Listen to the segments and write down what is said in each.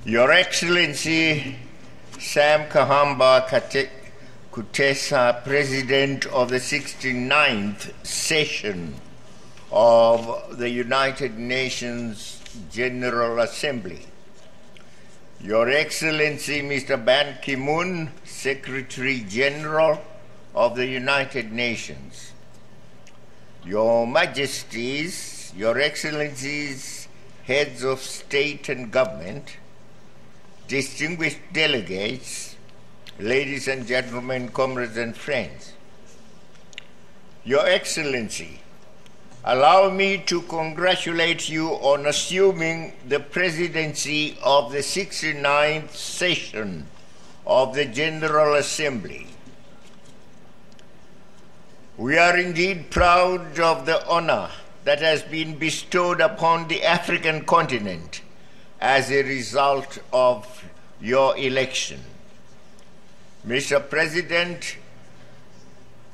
Your Excellency Sam Kahamba Kutesa, President of the 69th session of the United Nations General Assembly. Your Excellency Mr. Ban Ki-moon, Secretary General of the United Nations. Your Majesties, Your Excellencies, Heads of State and Government, distinguished delegates, ladies and gentlemen, comrades and friends. Your Excellency, allow me to congratulate you on assuming the presidency of the 69th session of the General Assembly. We are indeed proud of the honor that has been bestowed upon the African continent as a result of your election. Mr. President,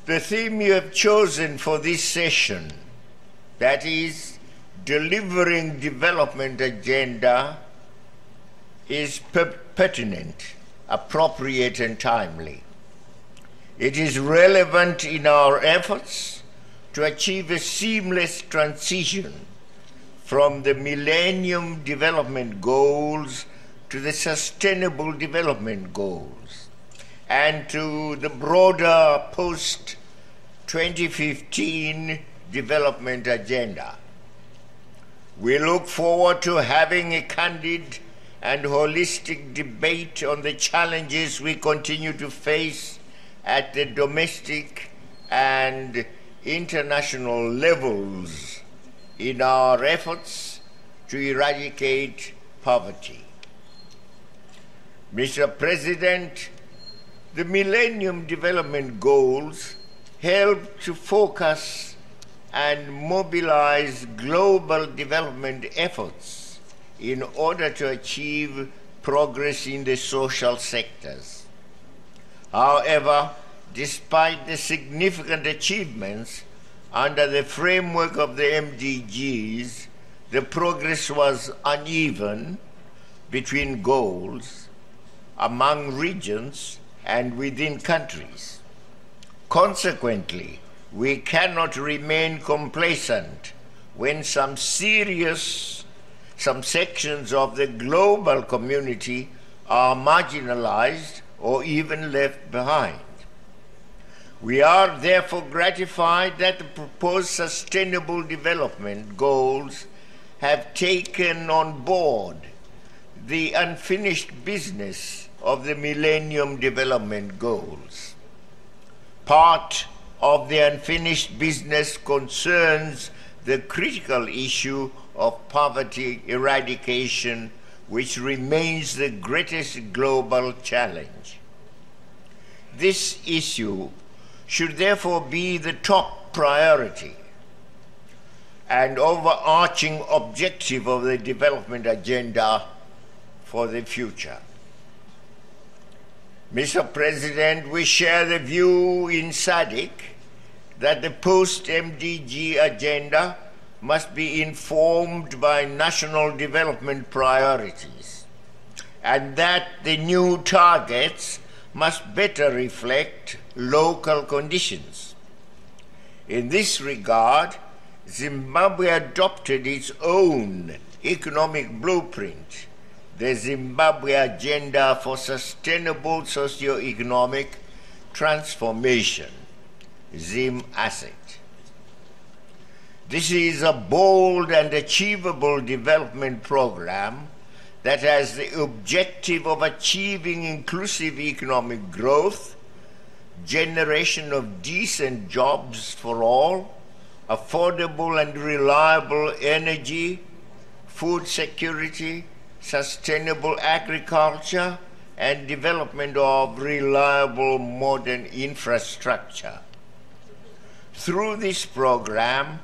the theme you have chosen for this session, that is, delivering development agenda, is pertinent, appropriate, and timely. It is relevant in our efforts to achieve a seamless transition from the Millennium Development Goals to the Sustainable Development Goals and to the broader post-2015 development agenda. We look forward to having a candid and holistic debate on the challenges we continue to face at the domestic and international levels in our efforts to eradicate poverty. Mr. President, the Millennium Development Goals help to focus and mobilize global development efforts in order to achieve progress in the social sectors. However, despite the significant achievements under the framework of the MDGs, the progress was uneven between goals, among regions, and within countries. Consequently, we cannot remain complacent when some sections of the global community are marginalized or even left behind. We are therefore gratified that the proposed Sustainable Development Goals have taken on board the unfinished business of the Millennium Development Goals. Part of the unfinished business concerns the critical issue of poverty eradication, which remains the greatest global challenge. This issue should therefore be the top priority and overarching objective of the development agenda for the future. Mr. President, we share the view in SADC that the post-MDG agenda must be informed by national development priorities, and that the new targets must better reflect local conditions. In this regard, Zimbabwe adopted its own economic blueprint, the Zimbabwe Agenda for Sustainable Socio-Economic Transformation, ZIM-ASSET. This is a bold and achievable development program that has the objective of achieving inclusive economic growth, generation of decent jobs for all, affordable and reliable energy, food security, sustainable agriculture, and development of reliable modern infrastructure. Through this program,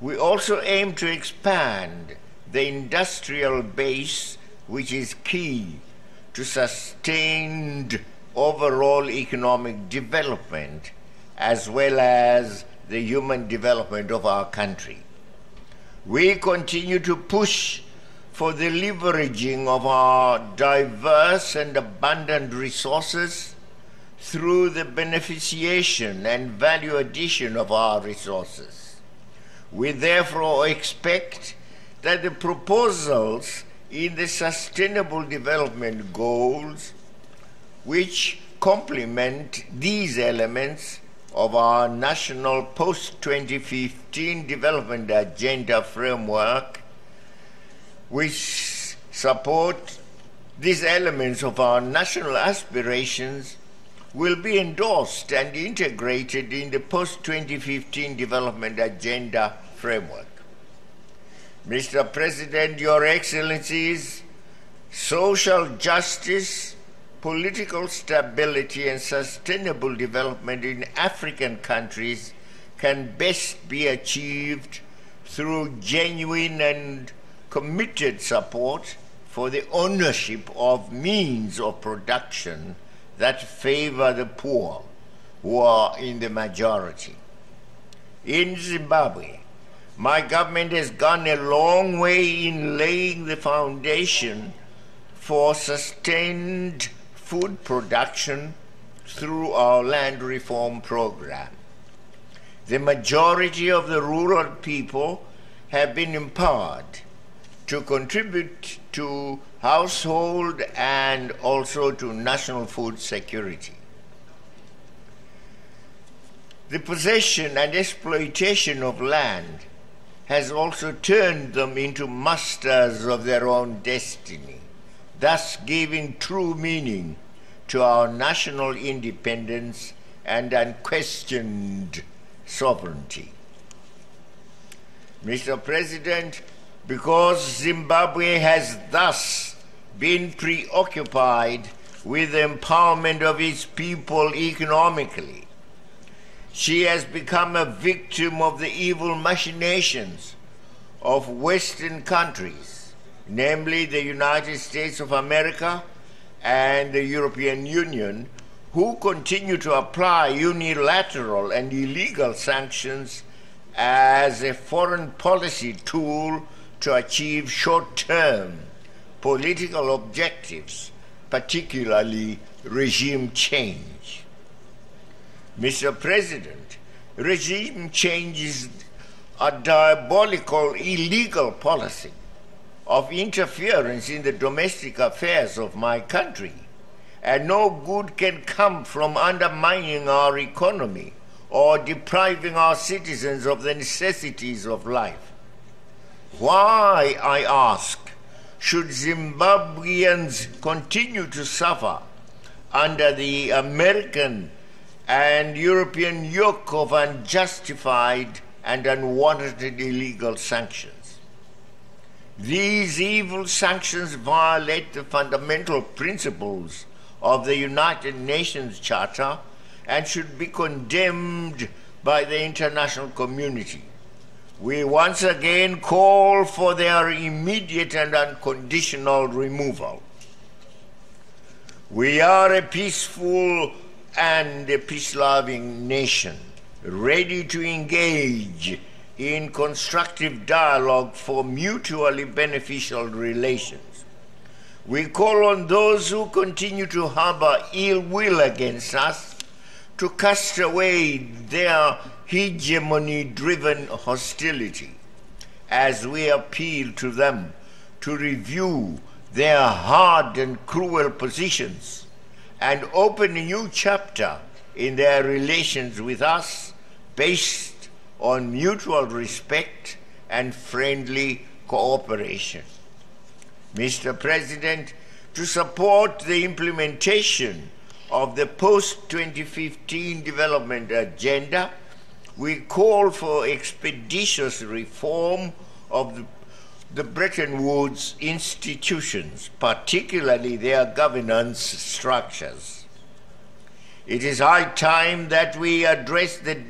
we also aim to expand the industrial base, which is key to sustained overall economic development as well as the human development of our country. We continue to push for the leveraging of our diverse and abundant resources through the beneficiation and value addition of our resources. We therefore expect that the proposals in the Sustainable Development Goals, which complement these elements of our national post-2015 development agenda framework, which support these elements of our national aspirations, will be endorsed and integrated in the post-2015 development agenda framework. Mr. President, Your Excellencies, social justice, political stability, and sustainable development in African countries can best be achieved through genuine and committed support for the ownership of means of production that favor the poor, who are in the majority. In Zimbabwe, my government has gone a long way in laying the foundation for sustained food production through our land reform program. The majority of the rural people have been empowered to contribute to household and also to national food security. The possession and exploitation of land has also turned them into masters of their own destiny, thus giving true meaning to our national independence and unquestioned sovereignty. Mr. President, because Zimbabwe has thus been preoccupied with the empowerment of its people economically, she has become a victim of the evil machinations of Western countries, namely the United States of America and the European Union, who continue to apply unilateral and illegal sanctions as a foreign policy tool to achieve short-term political objectives, particularly regime change. Mr. President, regime change is a diabolical, illegal policy of interference in the domestic affairs of my country, and no good can come from undermining our economy or depriving our citizens of the necessities of life. Why, I ask, should Zimbabweans continue to suffer under the American and European yoke of unjustified and unwarranted illegal sanctions? These evil sanctions violate the fundamental principles of the United Nations Charter and should be condemned by the international community. We once again call for their immediate and unconditional removal. We are a peaceful and a peace-loving nation, ready to engage in constructive dialogue for mutually beneficial relations. We call on those who continue to harbor ill will against us to cast away their hegemony-driven hostility, as we appeal to them to review their hard and cruel positions and open a new chapter in their relations with us based on mutual respect and friendly cooperation. Mr. President, to support the implementation of the post-2015 development agenda, we call for expeditious reform of the Bretton Woods institutions, particularly their governance structures. It is high time that we address the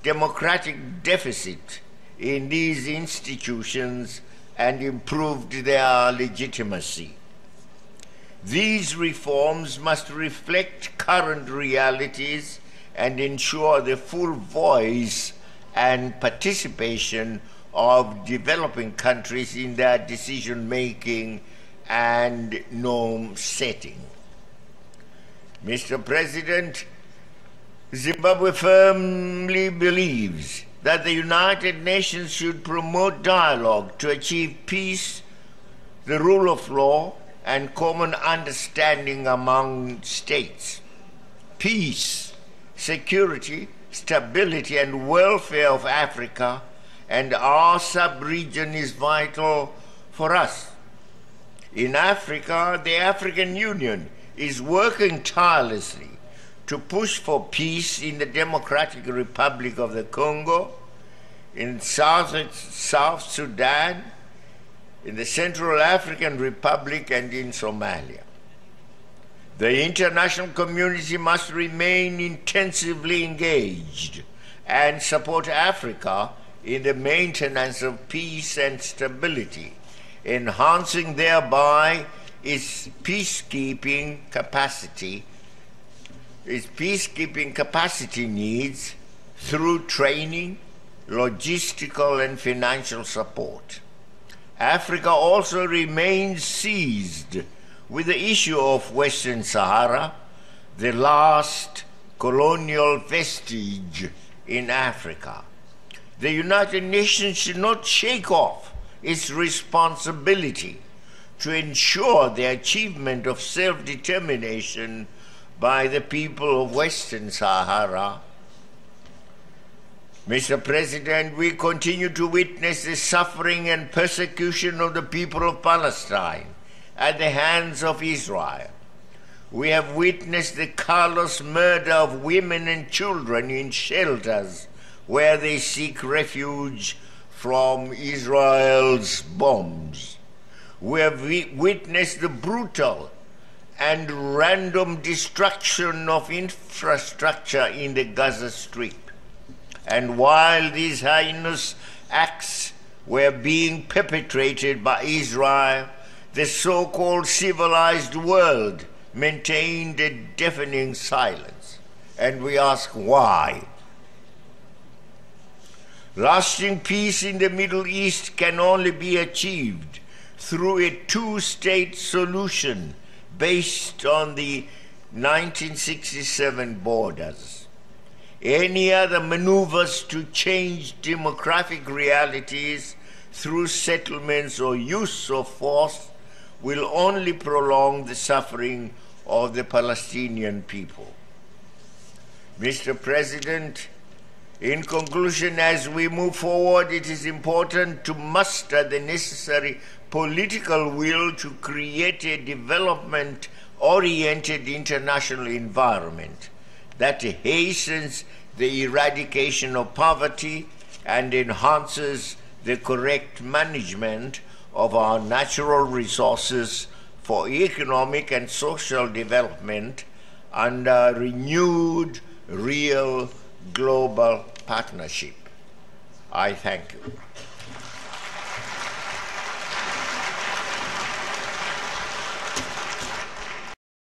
democratic deficit in these institutions and improved their legitimacy. These reforms must reflect current realities and ensure the full voice and participation of developing countries in their decision-making and norm setting. Mr. President, Zimbabwe firmly believes that the United Nations should promote dialogue to achieve peace, the rule of law, and common understanding among states. Peace, security, stability, and welfare of Africa and our sub-region is vital for us. In Africa, the African Union is working tirelessly to push for peace in the Democratic Republic of the Congo, in South Sudan, in the Central African Republic, and in Somalia. The international community must remain intensively engaged and support Africa in the maintenance of peace and stability, enhancing thereby its peacekeeping capacity needs through training, logistical and financial support. Africa also remains seized with the issue of Western Sahara, the last colonial vestige in Africa. The United Nations should not shake off its responsibility to ensure the achievement of self-determination by the people of Western Sahara. Mr. President, we continue to witness the suffering and persecution of the people of Palestine at the hands of Israel. We have witnessed the callous murder of women and children in shelters where they seek refuge from Israel's bombs. We have witnessed the brutal and random destruction of infrastructure in the Gaza Strip. And while these heinous acts were being perpetrated by Israel, the so-called civilized world maintained a deafening silence. And we ask why? Lasting peace in the Middle East can only be achieved through a two-state solution based on the 1967 borders. Any other maneuvers to change demographic realities through settlements or use of force will only prolong the suffering of the Palestinian people. Mr. President, in conclusion, as we move forward, it is important to muster the necessary political will to create a development-oriented international environment that hastens the eradication of poverty and enhances the correct management of our natural resources for economic and social development under renewed, real global partnership. I thank you.